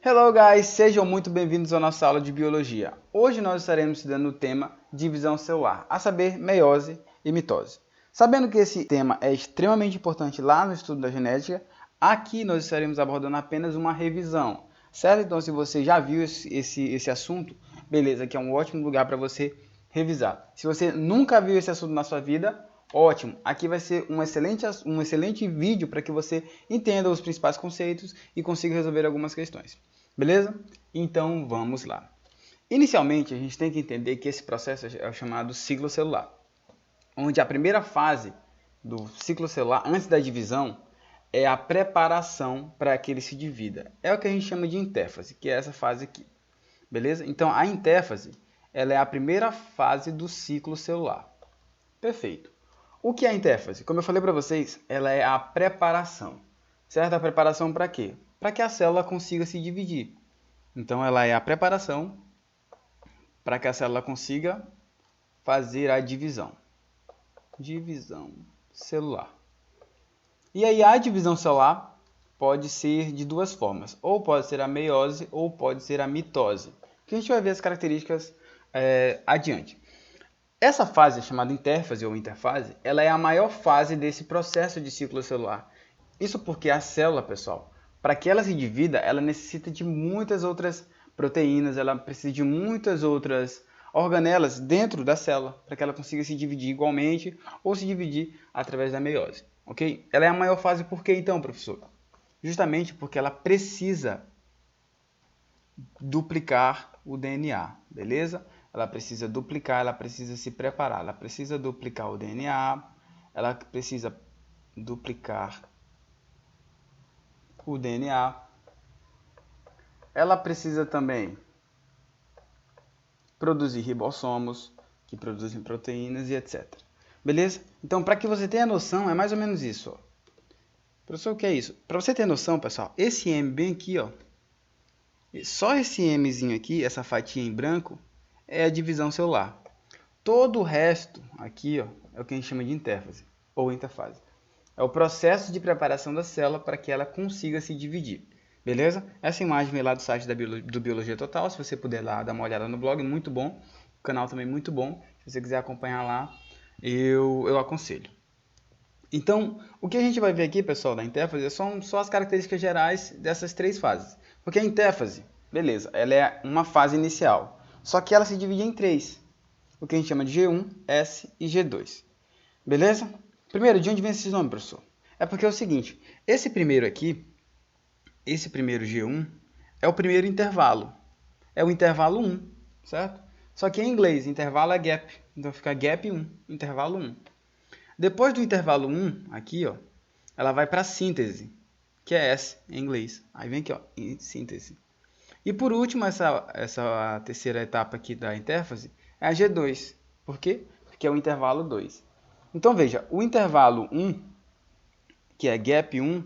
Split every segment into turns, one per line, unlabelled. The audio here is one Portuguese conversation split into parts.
Hello guys, sejam muito bem-vindos à nossa aula de biologia. Hoje nós estaremos estudando o tema divisão celular, a saber, meiose e mitose. Sabendo que esse tema é extremamente importante lá no estudo da genética, aqui nós estaremos abordando apenas uma revisão, certo? Então se você já viu esse assunto, beleza, aqui é um ótimo lugar para você revisar. Se você nunca viu esse assunto na sua vida, ótimo, aqui vai ser um excelente vídeo para que você entenda os principais conceitos e consiga resolver algumas questões. Beleza? Então vamos lá. Inicialmente a gente tem que entender que esse processo é o chamado ciclo celular, onde a primeira fase do ciclo celular, antes da divisão, é a preparação para que ele se divida. É o que a gente chama de intéfase, que é essa fase aqui. Beleza? Então a intéfase ela é a primeira fase do ciclo celular. Perfeito. O que é a intéfase? Como eu falei para vocês, ela é a preparação. Certo? A preparação para quê? Para que a célula consiga se dividir. Então, ela é a preparação para que a célula consiga fazer a divisão. Divisão celular. E aí, a divisão celular pode ser de duas formas. Ou pode ser a meiose ou pode ser a mitose. Que a gente vai ver as características adiante. Essa fase, chamada intérfase ou interfase, ela é a maior fase desse processo de ciclo celular. Isso porque a célula, pessoal, para que ela se divida, ela necessita de muitas outras proteínas, ela precisa de muitas outras organelas dentro da célula, para que ela consiga se dividir igualmente ou se dividir através da meiose. Ok? Ela é a maior fase por quê então, professor? Justamente porque ela precisa duplicar o DNA, beleza? Ela precisa duplicar, ela precisa se preparar, ela precisa duplicar o DNA, ela precisa duplicar o DNA, ela precisa também produzir ribossomos, que produzem proteínas e etc. Beleza? Então, para que você tenha noção, é mais ou menos isso. Ó. Professor, o que é isso? Para você ter noção, pessoal, esse M bem aqui, ó, só esse Mzinho aqui, essa fatia em branco, é a divisão celular. Todo o resto aqui, ó, é o que a gente chama de intérfase ou interfase. É o processo de preparação da célula para que ela consiga se dividir. Beleza? Essa imagem vem lá do site do Biologia Total. Se você puder lá dar uma olhada no blog, muito bom. O canal também muito bom. Se você quiser acompanhar lá, eu aconselho. Então, o que a gente vai ver aqui, pessoal, da intérfase são só as características gerais dessas três fases. Porque a intérfase, beleza, ela é uma fase inicial. Só que ela se divide em três. O que a gente chama de G1, S e G2. Beleza? Primeiro, de onde vem esses nomes, professor? É porque é o seguinte, esse primeiro aqui, esse primeiro G1, é o primeiro intervalo. É o intervalo 1, certo? Só que em inglês, intervalo é gap. Então fica gap 1, intervalo 1. Depois do intervalo 1, aqui, ó, ela vai para a síntese, que é S em inglês. Aí vem aqui, ó, síntese. E por último, essa terceira etapa aqui da intérfase é a G2. Por quê? Porque é o intervalo 2. Então veja, o intervalo 1, que é gap 1,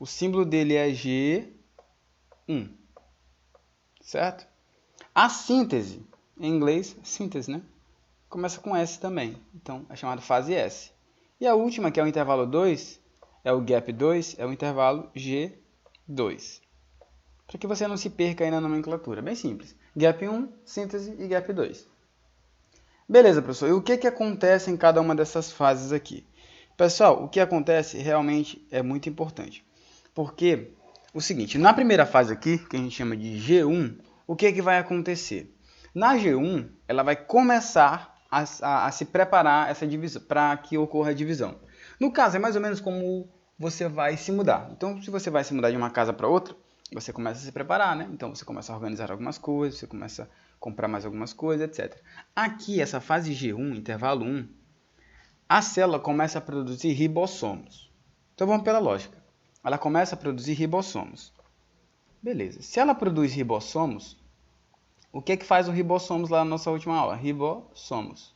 o símbolo dele é G1, certo? A síntese, em inglês, síntese, né? Começa com S também, então é chamada fase S. E a última, que é o intervalo 2, é o gap 2, é o intervalo G2. Para que você não se perca aí na nomenclatura, bem simples. Gap 1, síntese e gap 2. Beleza, professor. E o que acontece em cada uma dessas fases aqui? Pessoal, o que acontece realmente é muito importante. Porque, o seguinte, na primeira fase aqui, que a gente chama de G1, o que vai acontecer? Na G1, ela vai começar a se preparar essa divisão, para que ocorra a divisão. No caso, é mais ou menos como você vai se mudar. Então, se você vai se mudar de uma casa para outra, você começa a se preparar, né? Então, você começa a organizar algumas coisas, você começa a comprar mais algumas coisas, etc. Aqui, essa fase G1, intervalo 1, a célula começa a produzir ribossomos. Então, vamos pela lógica. Ela começa a produzir ribossomos. Beleza. Se ela produz ribossomos, o que faz o ribossomos lá na nossa última aula? Ribossomos.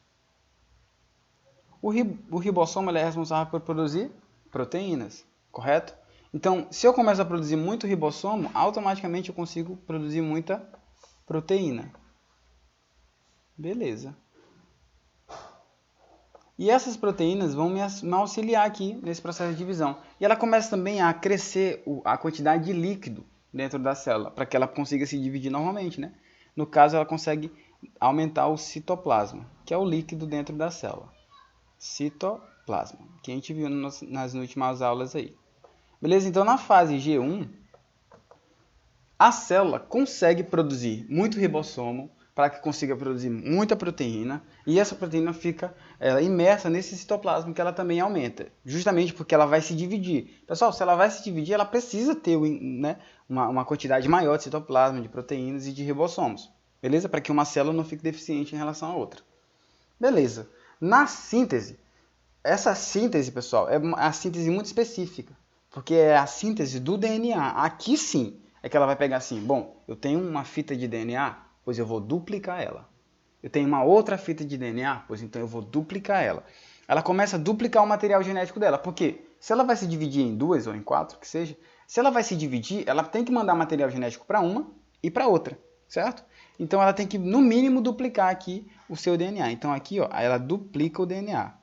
O ribossomo é responsável por produzir proteínas, correto? Então, se eu começo a produzir muito ribossomo, automaticamente eu consigo produzir muita proteína. Beleza. E essas proteínas vão me auxiliar aqui nesse processo de divisão. E ela começa também a crescer a quantidade de líquido dentro da célula, para que ela consiga se dividir normalmente, né? No caso, ela consegue aumentar o citoplasma, que é o líquido dentro da célula. Citoplasma, que a gente viu nas últimas aulas aí. Beleza? Então, na fase G1, a célula consegue produzir muito ribossomo para que consiga produzir muita proteína, e essa proteína fica imersa nesse citoplasma, que ela também aumenta, justamente porque ela vai se dividir. Pessoal, se ela vai se dividir, ela precisa ter, né, uma quantidade maior de citoplasma, de proteínas e de ribossomos, beleza? Para que uma célula não fique deficiente em relação à outra. Beleza. Na síntese, essa síntese, pessoal, é uma síntese muito específica, porque é a síntese do DNA. Aqui sim é que ela vai pegar assim, bom, eu tenho uma fita de DNA, pois eu vou duplicar ela. Eu tenho uma outra fita de DNA, pois então eu vou duplicar ela. Ela começa a duplicar o material genético dela, porque se ela vai se dividir em 2 ou em 4, que seja, se ela vai se dividir, ela tem que mandar material genético para uma e para outra, certo? Então ela tem que, no mínimo, duplicar aqui o seu DNA. Então aqui, ó, ela duplica o DNA.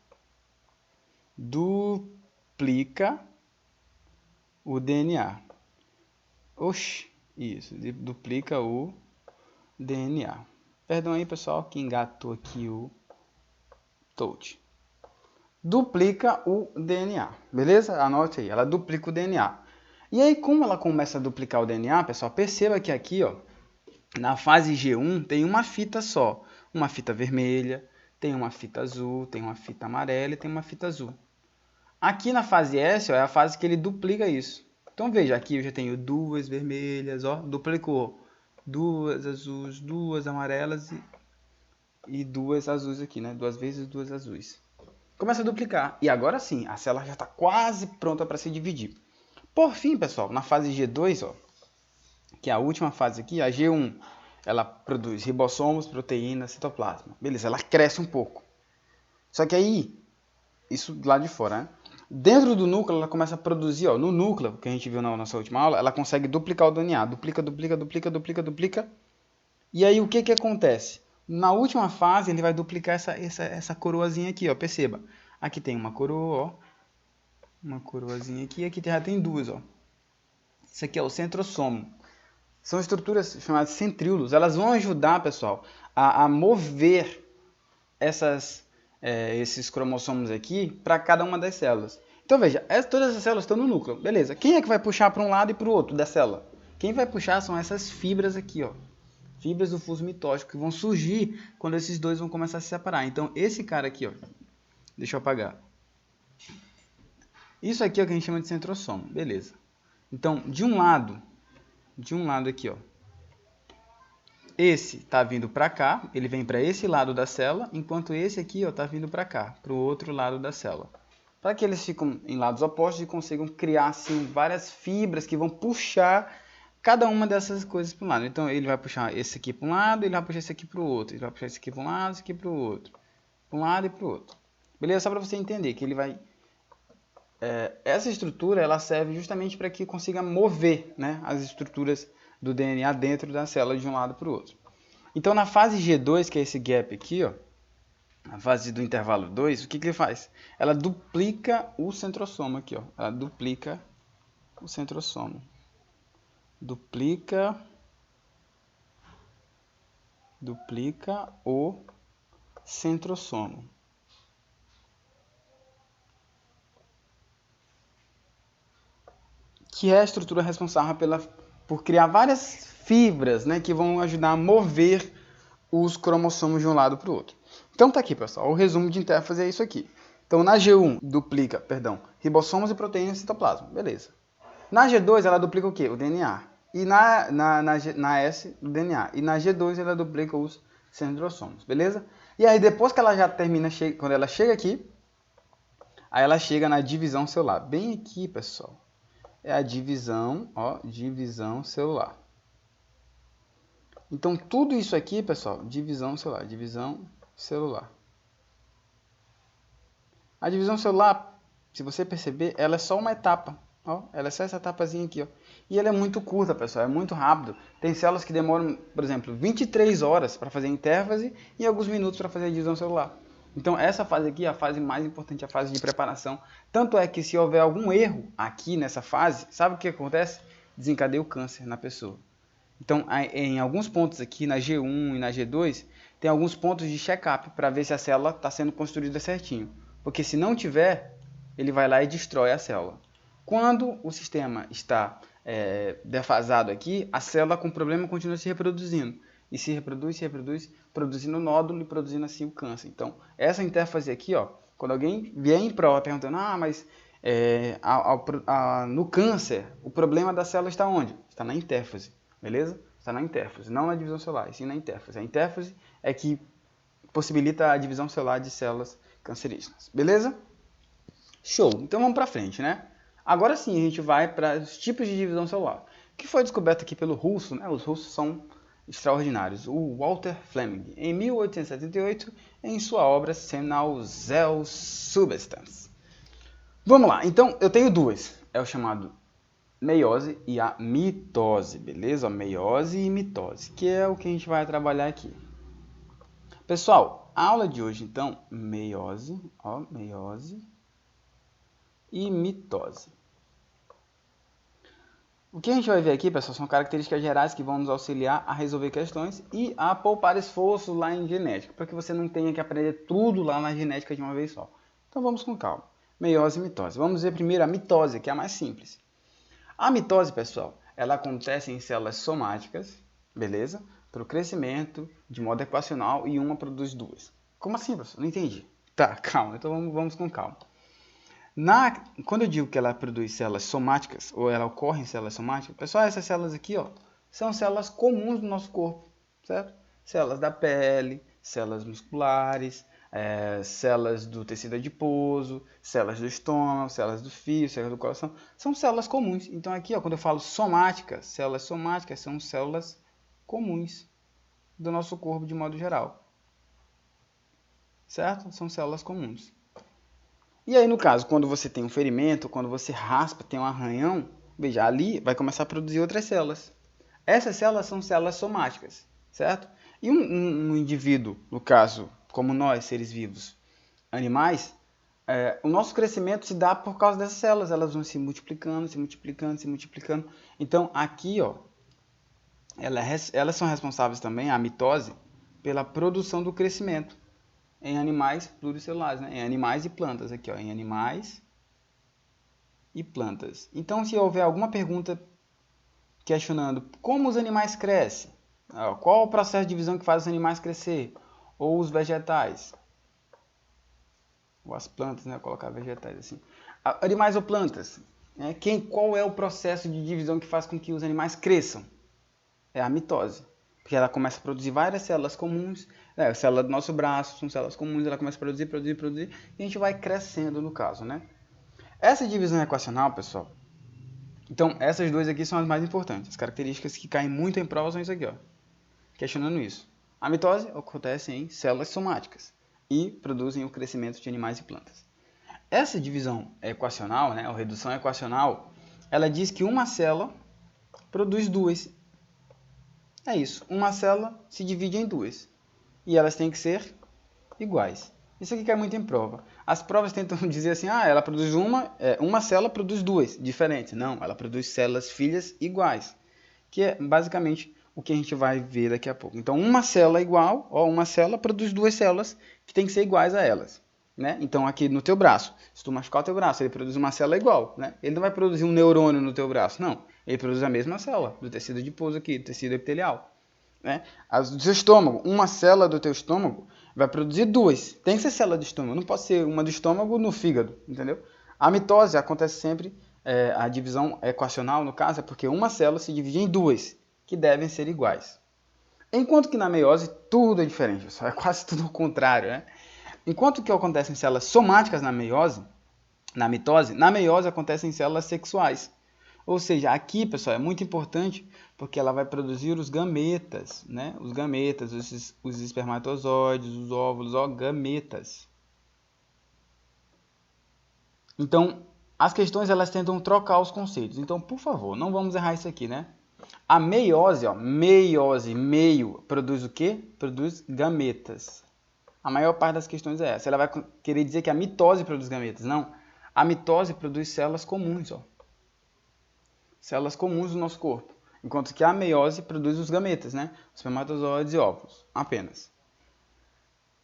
Duplica o DNA. Oxi, isso, duplica o DNA. Perdão aí, pessoal, que engatou aqui o touch. Duplica o DNA, beleza? Anote aí, ela duplica o DNA. E aí, como ela começa a duplicar o DNA, pessoal, perceba que aqui, ó, na fase G1 tem uma fita só. Uma fita vermelha, tem uma fita azul, tem uma fita amarela e tem uma fita azul. Aqui na fase S, ó, é a fase que ele duplica isso. Então veja, aqui eu já tenho duas vermelhas, ó, duplicou. Duas azuis, duas amarelas e duas azuis aqui, né? Duas vezes duas azuis. Começa a duplicar. E agora sim, a célula já está quase pronta para se dividir. Por fim, pessoal, na fase G2, ó, que é a última fase aqui, a G1, ela produz ribossomos, proteínas, citoplasma. Beleza, ela cresce um pouco. Só que aí, isso do lado de fora, né? Dentro do núcleo, ela começa a produzir, ó, no núcleo, que a gente viu na nossa última aula, ela consegue duplicar o DNA. Duplica, duplica, duplica, duplica, duplica. E aí, o que que acontece? Na última fase, ele vai duplicar essa coroazinha aqui, ó, perceba. Aqui tem uma coroa, ó. Uma coroazinha aqui, aqui já tem duas, ó. Isso aqui é o centrosomo. São estruturas chamadas centríolos. Elas vão ajudar, pessoal, a mover esses cromossomos aqui para cada uma das células. Então veja, todas as células estão no núcleo, beleza. Quem é que vai puxar para um lado e para o outro da célula? Quem vai puxar são essas fibras aqui, ó. Fibras do fuso mitótico que vão surgir quando esses dois vão começar a se separar. Então esse cara aqui, ó, deixa eu apagar. Isso aqui é o que a gente chama de centrosomo, beleza. Então de um lado aqui, ó, esse está vindo para cá, ele vem para esse lado da célula, enquanto esse aqui está vindo para cá, para o outro lado da célula. Para que eles fiquem em lados opostos e consigam criar assim, várias fibras que vão puxar cada uma dessas coisas para um lado. Então ele vai puxar esse aqui para um lado, ele vai puxar esse aqui para o outro, ele vai puxar esse aqui para um lado, esse aqui para o outro, para um lado e para o outro. Beleza? Só para você entender que ele vai... essa estrutura ela serve justamente para que consiga mover, né, as estruturas do DNA dentro da célula de um lado para o outro. Então, na fase G2, que é esse gap aqui, ó, a fase do intervalo 2, o que ele faz? Ela duplica o centrosomo aqui, ó. Ela duplica o centrosomo. Duplica o centrosomo. Que é a estrutura responsável por criar várias fibras, né, que vão ajudar a mover os cromossomos de um lado para o outro. Então tá aqui, pessoal, o resumo de interfase é isso aqui. Então na G1 duplica, ribossomos e proteínas e citoplasma, beleza. Na G2 ela duplica o quê? O DNA. E na S, o DNA. E na G2 ela duplica os centrossomos, beleza? E aí depois que ela já termina, quando ela chega aqui, aí ela chega na divisão celular. Bem aqui, pessoal. É a divisão, ó, divisão celular. Então, tudo isso aqui, pessoal, divisão celular, divisão celular. A divisão celular, se você perceber, ela é só uma etapa, ó, ela é só essa etapazinha aqui, ó. E ela é muito curta, pessoal, é muito rápido. Tem células que demoram, por exemplo, 23 horas para fazer a intérfase e alguns minutos para fazer a divisão celular. Então, essa fase aqui é a fase mais importante, a fase de preparação. Tanto é que se houver algum erro aqui nessa fase, sabe o que acontece? desencadeia o câncer na pessoa. Então, em alguns pontos aqui, na G1 e na G2, tem alguns pontos de check-up para ver se a célula está sendo construída certinho. Porque se não tiver, ele vai lá e destrói a célula. Quando o sistema está defasado aqui, a célula com problema continua se reproduzindo. E se reproduz, produzindo nódulo e produzindo assim o câncer. Então, essa interface aqui, ó, quando alguém vier em prova perguntando, mas no câncer, o problema da célula está onde? Está na interface, beleza? Está na interface, não na divisão celular, e sim na interface. A interface é que possibilita a divisão celular de células cancerígenas, beleza? Show! Então vamos para frente, né? Agora sim a gente vai para os tipos de divisão celular, que foi descoberto aqui pelo russo, né? Os russos são extraordinários. O Walter Fleming, em 1878, em sua obra seminal Zellsubstanz. Vamos lá, então eu tenho duas, é o chamado meiose e a mitose, beleza? Meiose e mitose, que é o que a gente vai trabalhar aqui. Pessoal, a aula de hoje então, meiose e mitose. O que a gente vai ver aqui, pessoal, são características gerais que vão nos auxiliar a resolver questões e a poupar esforço lá em genética, para que você não tenha que aprender tudo lá na genética de uma vez só. Então vamos com calma. Meiose e mitose. Vamos ver primeiro a mitose, que é a mais simples. A mitose, pessoal, ela acontece em células somáticas, beleza? Para o crescimento de modo equacional e uma produz duas. Como assim, professor? Não entendi. Tá, calma. Então vamos com calma. Quando eu digo que ela produz células somáticas, ou ela ocorre em células somáticas, pessoal, essas células aqui, ó, são células comuns do nosso corpo, certo? Células da pele, células musculares, células do tecido adiposo, células do estômago, células do fio, células do coração, são células comuns. Então aqui, ó, quando eu falo somáticas, células somáticas são células comuns do nosso corpo de modo geral, certo? São células comuns. E aí, no caso, quando você tem um ferimento, quando você raspa, tem um arranhão, veja, ali vai começar a produzir outras células. Essas células são células somáticas, certo? E um indivíduo, no caso, como nós, seres vivos, animais, o nosso crescimento se dá por causa dessas células. Elas vão se multiplicando, se multiplicando, se multiplicando. Então, aqui, ó, elas são responsáveis também, a mitose, pela produção do crescimento em animais pluricelulares, né? Em animais e plantas, aqui, ó, em animais e plantas. Então, se houver alguma pergunta questionando como os animais crescem, qual o processo de divisão que faz os animais crescer, ou os vegetais, ou as plantas, né? Vou colocar vegetais assim. Animais ou plantas, né? Qual é o processo de divisão que faz com que os animais cresçam? É a mitose. Porque ela começa a produzir várias células comuns, a célula do nosso braço são células comuns, ela começa a produzir, e a gente vai crescendo no caso, né? Essa divisão equacional, pessoal, então essas duas aqui são as mais importantes. As características que caem muito em prova são isso aqui, ó, questionando isso. A mitose acontece em células somáticas e produzem o crescimento de animais e plantas. Essa divisão equacional, né, ou redução equacional, ela diz que uma célula produz duas. É isso, uma célula se divide em duas e elas têm que ser iguais. Isso aqui cai muito em prova. As provas tentam dizer assim, ela produz uma célula produz duas diferentes. Não, ela produz células filhas iguais, que é basicamente o que a gente vai ver daqui a pouco. Então, uma célula igual, uma célula produz duas células que tem que ser iguais a elas, né? Então, aqui no teu braço, se tu machucar o teu braço, ele produz uma célula igual, né? Ele não vai produzir um neurônio no teu braço, não. Ele produz a mesma célula do tecido adiposo aqui, do tecido epitelial, né? Do seu estômago, uma célula do teu estômago vai produzir duas. Tem que ser célula do estômago, não pode ser uma do estômago no fígado, entendeu? A mitose acontece sempre, a divisão equacional, no caso, é porque uma célula se divide em duas, que devem ser iguais. Enquanto que na meiose tudo é diferente, pessoal, é quase tudo o contrário, né? Enquanto que acontece em células somáticas na meiose, na meiose acontece em células sexuais. Ou seja, aqui, pessoal, é muito importante porque ela vai produzir os gametas, né? Os gametas, os espermatozoides, os óvulos, gametas. Então, as questões elas tentam trocar os conceitos. Então, por favor, não vamos errar isso aqui, né? A meiose, meio, produz o quê? Produz gametas. A maior parte das questões é essa. Ela vai querer dizer que a mitose produz gametas. Não. A mitose produz células comuns, ó. células comuns do nosso corpo. Enquanto que a meiose produz os gametas, né? Os espermatozoides e óvulos, apenas.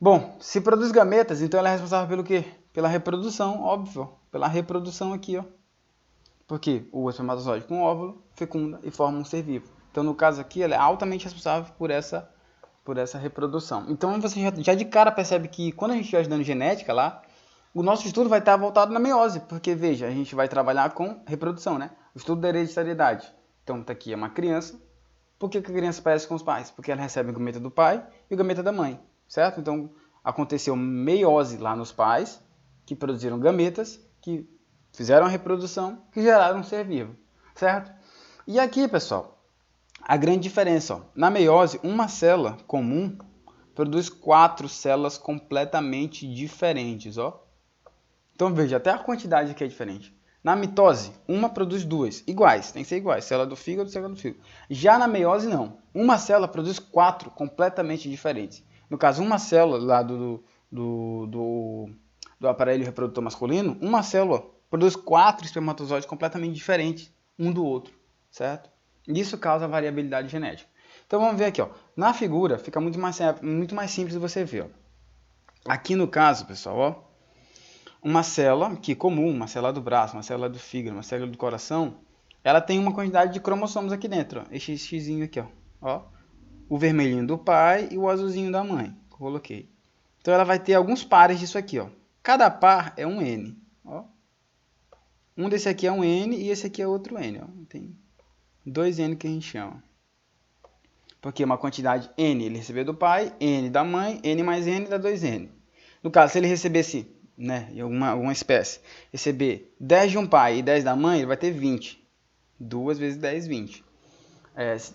Bom, se produz gametas, então ela é responsável pelo quê? Pela reprodução, óbvio. Pela reprodução aqui, ó. Porque o espermatozoide com óvulo fecunda e forma um ser vivo. Então, no caso aqui, ela é altamente responsável por essa reprodução. Então, você já de cara percebe que quando a gente estiver estudando genética lá, o nosso estudo vai estar voltado na meiose. Porque, veja, a gente vai trabalhar com reprodução, né? O estudo da hereditariedade. Então, tá aqui é uma criança. Por que a criança parece com os pais? Porque ela recebe o gameta do pai e o gameta da mãe, certo? Então, aconteceu meiose lá nos pais, que produziram gametas, que fizeram a reprodução, que geraram um ser vivo, certo? E aqui, pessoal, a grande diferença, ó, na meiose, uma célula comum produz 4 células completamente diferentes, ó. Então, veja, até a quantidade aqui é diferente. Na mitose, uma produz 2, iguais, tem que ser iguais, célula do fígado, célula do fígado. Já na meiose, não. Uma célula produz 4 completamente diferentes. No caso, uma célula lá do aparelho reprodutor masculino, uma célula produz 4 espermatozoides completamente diferentes um do outro, certo? Isso causa variabilidade genética. Então, vamos ver aqui, ó. Na figura, fica muito mais simples de você ver, ó. Aqui no caso, pessoal, ó. Uma célula que comum, uma célula do braço, uma célula do fígado, uma célula do coração, ela tem uma quantidade de cromossomos aqui dentro, ó. Esse xizinho aqui, ó. O vermelhinho do pai e o azulzinho da mãe. Coloquei. Então ela vai ter alguns pares disso aqui, ó. Cada par é um N, ó. Um desse aqui é um N e esse aqui é outro N, ó. Tem 2 N que a gente chama. Porque uma quantidade N ele recebeu do pai, N da mãe, N mais N dá 2N. No caso, se ele recebesse, né, alguma espécie, receber 10 de um pai e 10 da mãe, ele vai ter 20. 2 vezes 10, 20.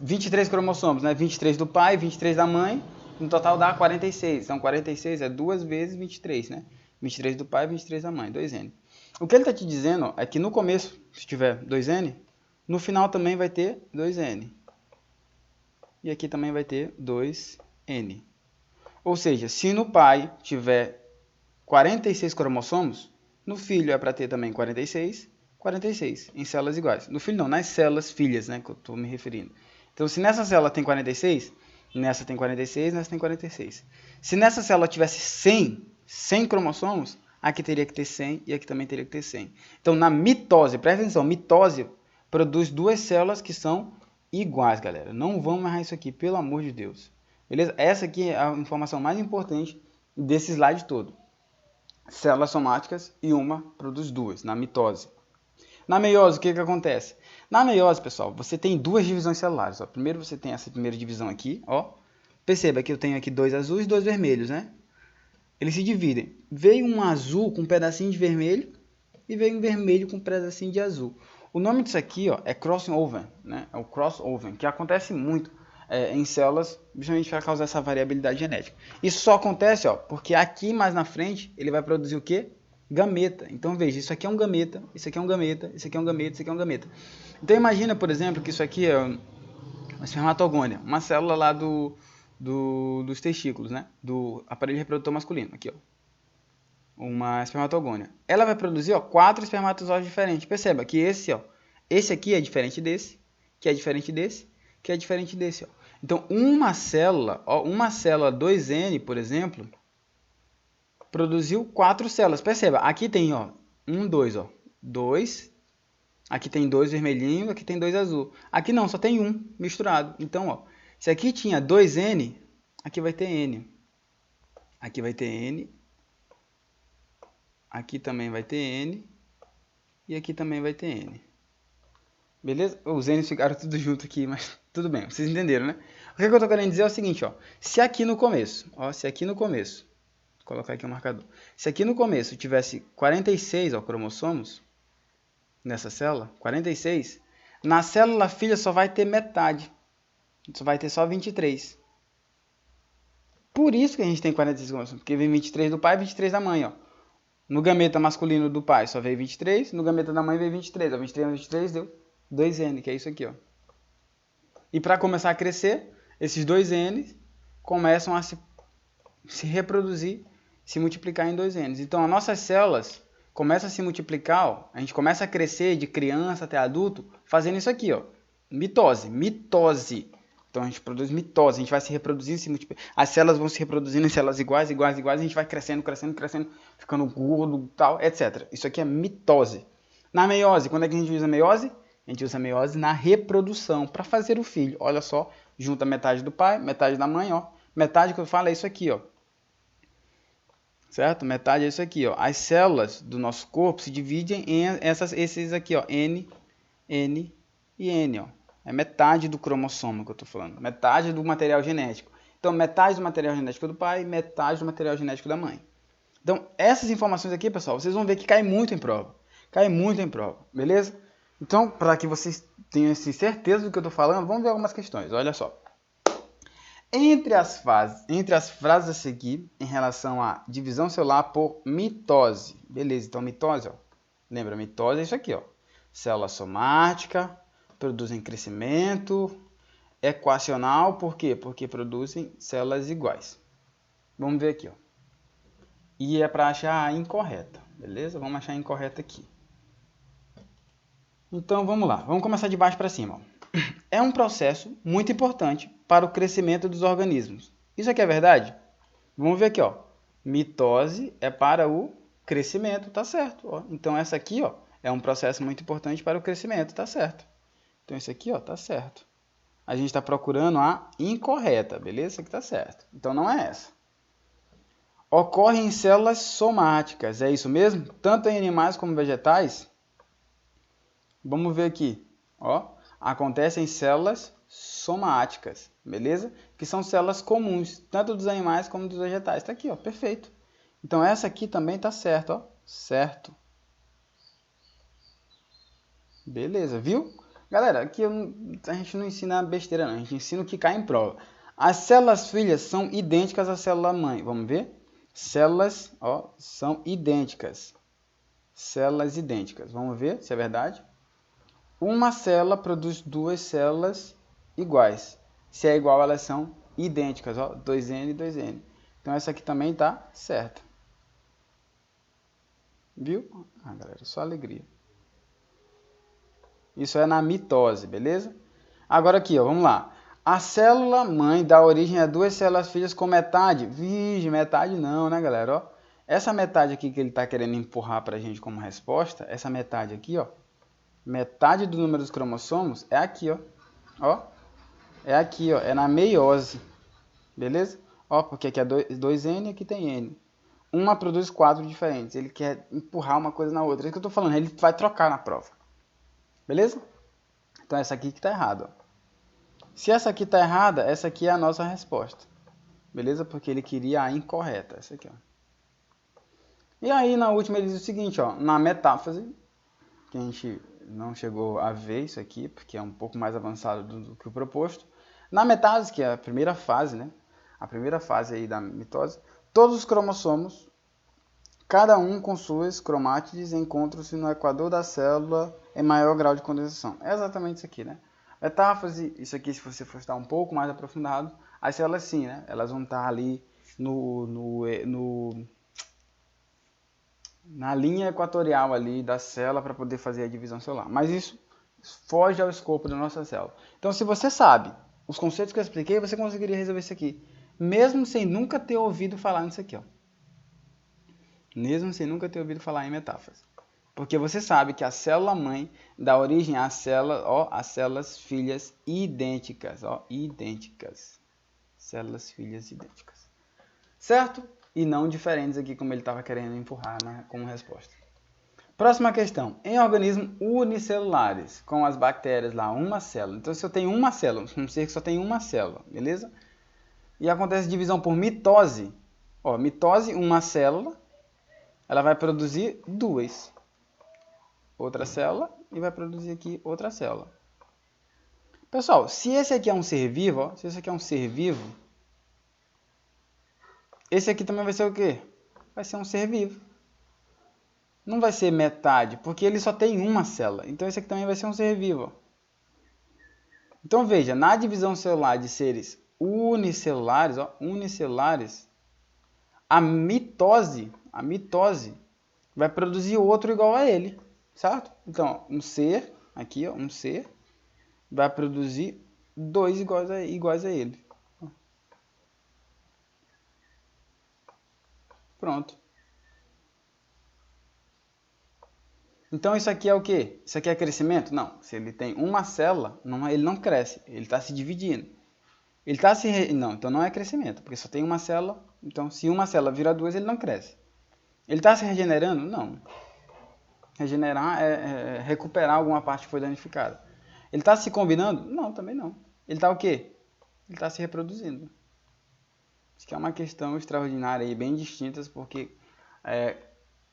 23 cromossomos, né? 23 do pai, 23 da mãe, no total dá 46. Então, 46 é 2 vezes 23, né? 23 do pai, 23 da mãe, 2N. O que ele está te dizendo, ó, é que no começo, se tiver 2N, no final também vai ter 2N. E aqui também vai ter 2N. Ou seja, se no pai tiver 46 cromossomos, no filho é para ter também 46, em células iguais. No filho não, nas células filhas, né, que eu estou me referindo. Então, se nessa célula tem 46, nessa tem 46, nessa tem 46. Se nessa célula tivesse 100 cromossomos, aqui teria que ter 100 e aqui também teria que ter 100. Então, na mitose, presta atenção, mitose produz 2 células que são iguais, galera. Não vamos errar isso aqui, pelo amor de Deus. Beleza? Essa aqui é a informação mais importante desse slide todo. Células somáticas e uma produz 2, na mitose. Na meiose, o que acontece? Na meiose, pessoal, você tem 2 divisões celulares. Ó. Primeiro você tem essa primeira divisão aqui. Ó. Perceba que eu tenho aqui 2 azuis e 2 vermelhos, né? Eles se dividem. Veio um azul com um pedacinho de vermelho e veio um vermelho com um pedacinho de azul. O nome disso aqui, ó, é crossover, né? É o crossover, que acontece muito em células, justamente para causar essa variabilidade genética. Isso só acontece, ó, porque aqui mais na frente ele vai produzir o quê? Gameta. Então veja, isso aqui é um gameta, isso aqui é um gameta, isso aqui é um gameta, isso aqui é um gameta. Então imagina, por exemplo, que isso aqui é uma espermatogônia, uma célula lá dos testículos, né? Do aparelho reprodutor masculino, aqui, ó. Uma espermatogônia. Ela vai produzir, ó, 4 espermatozoides diferentes. Perceba que esse aqui é diferente desse, que é diferente desse, que é diferente desse, ó. Então, uma célula 2N, por exemplo, produziu 4 células. Perceba, aqui tem, ó, 1, 2, ó, 2. Aqui tem 2 vermelhinhos, aqui tem 2 azul. Aqui não, só tem 1 misturado. Então, ó, se aqui tinha 2N, aqui vai ter N. Aqui vai ter N. Aqui também vai ter N. E aqui também vai ter N. Beleza? Os N's ficaram tudo junto aqui, mas tudo bem, vocês entenderam, né? O que eu estou querendo dizer é o seguinte, ó. Se aqui no começo, vou colocar aqui um marcador. Se aqui no começo tivesse 46, ó, cromossomos, nessa célula, 46, na célula filha só vai ter metade. Só vai ter só 23. Por isso que a gente tem 46 cromossomos, porque vem 23 do pai e 23 da mãe, ó. No gameta masculino do pai só veio 23, no gameta da mãe veio 23. Ó, 23 mais 23 deu 2N, que é isso aqui, ó. E para começar a crescer, esses 2N começam a se reproduzir, se multiplicar em 2N. Então, as nossas células começa a se multiplicar, ó, a gente começa a crescer de criança até adulto fazendo isso aqui, ó, mitose. Então a gente produz mitose, a gente vai se reproduzindo, se multiplicando. As células vão se reproduzindo em células iguais, a gente vai crescendo, ficando gordo, tal, etc. Isso aqui é mitose. Na meiose, quando é que a gente usa meiose? A gente usa meiose na reprodução, para fazer o filho. Olha só, junta metade do pai, metade da mãe, ó. Metade que eu falo é isso aqui, ó. Certo? Metade é isso aqui, ó. As células do nosso corpo se dividem em esses aqui, ó. N e N, ó. É metade do cromossomo que eu estou falando. Metade do material genético. Então, metade do material genético do pai, metade do material genético da mãe. Então, essas informações aqui, pessoal, vocês vão ver que cai muito em prova. Cai muito em prova, beleza? Então, para que vocês tenham assim, certeza do que eu estou falando, vamos ver algumas questões. Olha só. Entre as frases a seguir, em relação à divisão celular por mitose. Beleza, então mitose, ó. Lembra, mitose é isso aqui, ó. Célula somática, produzem crescimento, equacional, por quê? Porque produzem células iguais. Vamos ver aqui, ó. E é para achar a incorreta, beleza? Vamos achar a incorreta aqui. Então, vamos lá. Vamos começar de baixo para cima, ó. É um processo muito importante para o crescimento dos organismos. Isso aqui é verdade? Vamos ver aqui, ó. Mitose é para o crescimento, tá certo, ó. Então, essa aqui, ó, é um processo muito importante para o crescimento, tá certo. Então, isso aqui, ó, tá certo. A gente está procurando a incorreta, beleza? Isso aqui tá certo. Então, não é essa. Ocorre em células somáticas, é isso mesmo? Tanto em animais como vegetais? Vamos ver aqui, ó. Acontece em células somáticas, beleza? Que são células comuns, tanto dos animais como dos vegetais. Tá aqui, ó, perfeito. Então, essa aqui também tá certo, ó. Certo. Beleza, viu? Galera, aqui a gente não ensina besteira, não. A gente ensina o que cai em prova. As células filhas são idênticas à célula mãe. Vamos ver? Células, ó, são idênticas. Células idênticas. Vamos ver se é verdade? Uma célula produz duas células iguais. Se é igual, elas são idênticas, ó, 2N e 2N. Então, essa aqui também tá certa. Viu? Ah, galera, só alegria. Isso é na mitose, beleza? Agora aqui, ó, vamos lá. A célula mãe dá origem a duas células filhas com metade. Vige, metade não, né, galera? Ó, essa metade aqui que ele está querendo empurrar para a gente como resposta, essa metade aqui, ó, metade do número dos cromossomos é aqui, ó. Ó, é aqui, ó, é na meiose, beleza? Ó, porque aqui é 2N e aqui tem N. Uma produz 4 diferentes. Ele quer empurrar uma coisa na outra. É isso que eu tô falando, ele vai trocar na prova. Beleza? Então essa aqui que tá errada, ó. Se essa aqui tá errada, essa aqui é a nossa resposta. Beleza? Porque ele queria a incorreta, essa aqui, ó. E aí na última ele diz o seguinte, ó, na metáfase, que a gente não chegou a ver isso aqui, porque é um pouco mais avançado do que o proposto. Na metáfase, que é a primeira fase, né? A primeira fase aí da mitose, todos os cromossomos, cada um com suas cromátides, encontram-se no equador da célula em maior grau de condensação. É exatamente isso aqui, né? Metáfase, isso aqui, se você for estar um pouco mais aprofundado, as células sim, né? Elas vão estar ali na linha equatorial ali da célula para poder fazer a divisão celular. Mas isso foge ao escopo da nossa célula. Então, se você sabe os conceitos que eu expliquei, você conseguiria resolver isso aqui, mesmo sem nunca ter ouvido falar nisso aqui, ó. Mesmo sem nunca ter ouvido falar em metáfase. Porque você sabe que a célula mãe dá origem às células, ó, às células filhas idênticas, ó, idênticas. Células filhas idênticas. Certo? E não diferentes aqui como ele estava querendo empurrar como resposta. Próxima questão. Em organismos unicelulares, com as bactérias lá, uma célula. Então, se eu tenho uma célula, vamos dizer que só tem uma célula, beleza? E acontece divisão por mitose. Ó, mitose, uma célula, ela vai produzir duas. Outra célula e vai produzir aqui outra célula. Pessoal, se esse aqui é um ser vivo, ó, se esse aqui é um ser vivo, esse aqui também vai ser o quê? Vai ser um ser vivo. Não vai ser metade, porque ele só tem uma célula. Então esse aqui também vai ser um ser vivo. Então veja, na divisão celular de seres unicelulares, ó, unicelulares, a mitose vai produzir outro igual a ele, certo? Então, um ser, aqui, ó, um ser, vai produzir dois iguais a ele. Pronto. Então isso aqui é o quê? Isso aqui é crescimento? Não. Se ele tem uma célula, ele não cresce. Ele está se dividindo. Ele está se... Não, então não é crescimento, porque só tem uma célula. Então se uma célula vira duas, ele não cresce. Ele está se regenerando? Não. Regenerar é recuperar alguma parte que foi danificada. Ele está se combinando? Não, também não. Ele está o quê? Ele está se reproduzindo. Isso que é uma questão extraordinária e bem distintas, porque é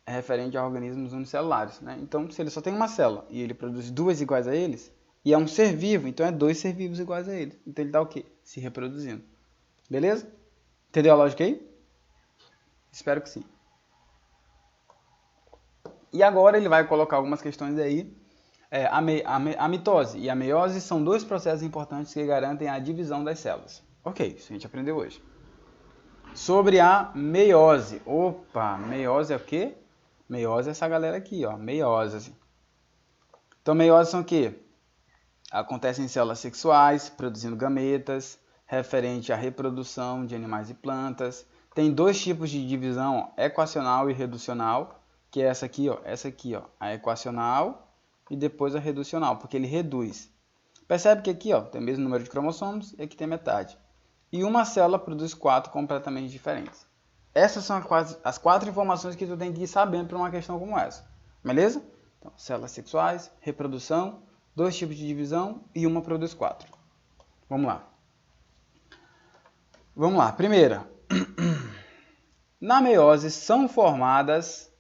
referente a organismos unicelulares, né? Então, se ele só tem uma célula e ele produz duas iguais a eles, e é um ser vivo, então é dois ser vivos iguais a ele. Então ele está o quê? Se reproduzindo. Beleza? Entendeu a lógica aí? Espero que sim. E agora ele vai colocar algumas questões aí. A mitose e a meiose são dois processos importantes que garantem a divisão das células. Ok, isso a gente aprendeu hoje. Sobre a meiose. Opa, meiose é o quê? Meiose é essa galera aqui, ó, meiose. Então, meiose são o quê? Acontece em células sexuais, produzindo gametas, referente à reprodução de animais e plantas. Tem dois tipos de divisão, equacional e reducional, que é essa aqui, ó, a equacional e depois a reducional, porque ele reduz. Percebe que aqui, ó, tem o mesmo número de cromossomos e aqui tem metade. E uma célula produz 4 completamente diferentes. Essas são as 4 informações que tu tem que ir sabendo para uma questão como essa. Beleza? Então, células sexuais, reprodução, dois tipos de divisão e uma produz 4. Vamos lá. Vamos lá. Primeira. Na meiose são formadas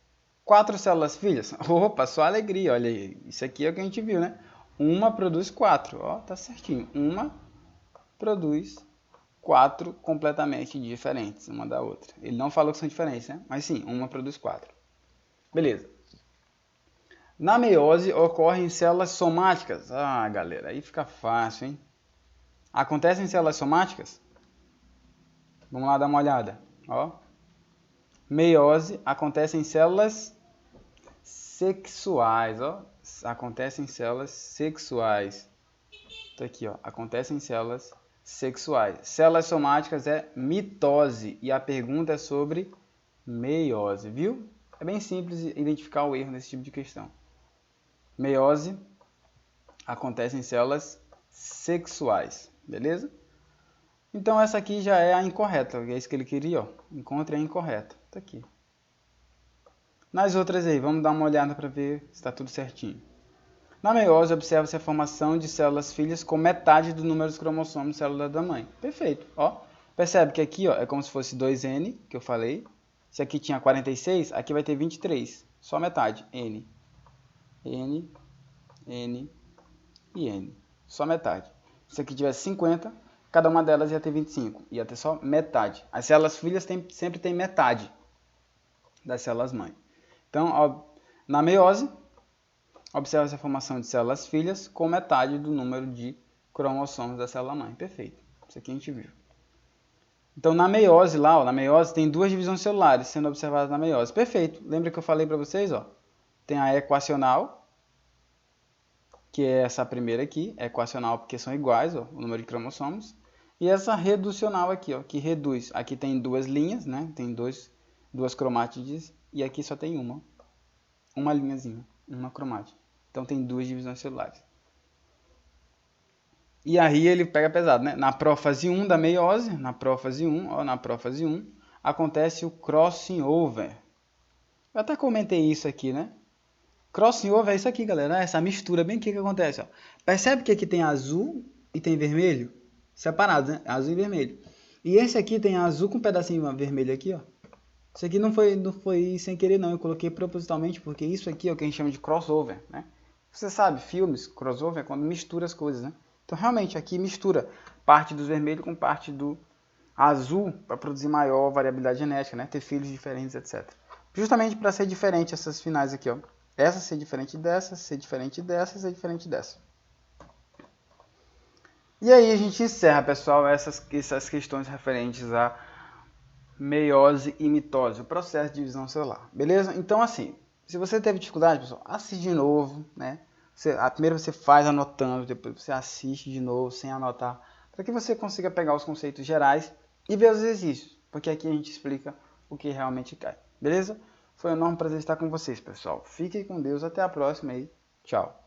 4 células filhas. Opa, só alegria, olha aí. Isso aqui é o que a gente viu, né? Uma produz 4. Ó, tá certinho. Uma produz 4 completamente diferentes uma da outra. Ele não falou que são diferentes, né? Mas sim, uma produz 4. Beleza. Na meiose ocorrem células somáticas. Ah, galera, aí fica fácil, hein? Acontecem células somáticas? Vamos lá dar uma olhada. Ó. Meiose acontecem células sexuais, ó. Acontecem células sexuais. Tá aqui, ó. Acontecem células sexuais. Células somáticas é mitose. E a pergunta é sobre meiose, viu? É bem simples identificar o erro nesse tipo de questão. Meiose acontece em células sexuais, beleza? Então essa aqui já é a incorreta, é isso que ele queria, ó. Encontre a incorreta, tá aqui. Nas outras aí, vamos dar uma olhada para ver se está tudo certinho. Na meiose, observa-se a formação de células filhas com metade do número dos cromossomos de célula da mãe. Perfeito, ó. Percebe que aqui, ó, é como se fosse 2N, que eu falei. Se aqui tinha 46, aqui vai ter 23. Só metade, N. N, N e N. Só metade. Se aqui tivesse 50, cada uma delas ia ter 25. Ia ter só metade. As células filhas sempre tem metade das células mãe. Então, ó, na meiose, observa-se a formação de células filhas com metade do número de cromossomos da célula mãe. Perfeito. Isso aqui a gente viu. Então, na meiose, lá, ó, na meiose tem duas divisões celulares sendo observadas na meiose. Perfeito. Lembra que eu falei para vocês, ó? Tem a equacional, que é essa primeira aqui, equacional porque são iguais, ó, o número de cromossomos. E essa reducional aqui, ó, que reduz. Aqui tem duas linhas, né? Tem duas cromátides e aqui só tem uma linhazinha, uma cromátide. Então tem duas divisões celulares. E aí ele pega pesado, né? Na prófase 1 da meiose, na prófase 1, acontece o crossing over. Eu até comentei isso aqui, né? Crossing over é isso aqui, galera. Essa mistura bem aqui que acontece, ó. Percebe que aqui tem azul e tem vermelho? Separados, né? Azul e vermelho. E esse aqui tem azul com um pedacinho vermelho aqui, ó. Isso aqui não foi sem querer, não. Eu coloquei propositalmente, porque isso aqui é o que a gente chama de crossover, né? Você sabe, filmes, crossover é quando mistura as coisas, né? Então, realmente, aqui mistura parte dos vermelhos com parte do azul para produzir maior variabilidade genética, né? Ter filhos diferentes, etc. Justamente para ser diferente essas finais aqui, ó. Essa ser diferente dessa, ser diferente dessa, ser diferente dessa. E aí a gente encerra, pessoal, essas questões referentes a meiose e mitose, o processo de divisão celular. Beleza? Então, assim, Se você teve dificuldade, pessoal, assiste de novo, né? Primeiro você faz anotando, depois você assiste de novo sem anotar, para que você consiga pegar os conceitos gerais e ver os exercícios, porque aqui a gente explica o que realmente cai, beleza? Foi um enorme prazer estar com vocês, pessoal. Fiquem com Deus, até a próxima e tchau.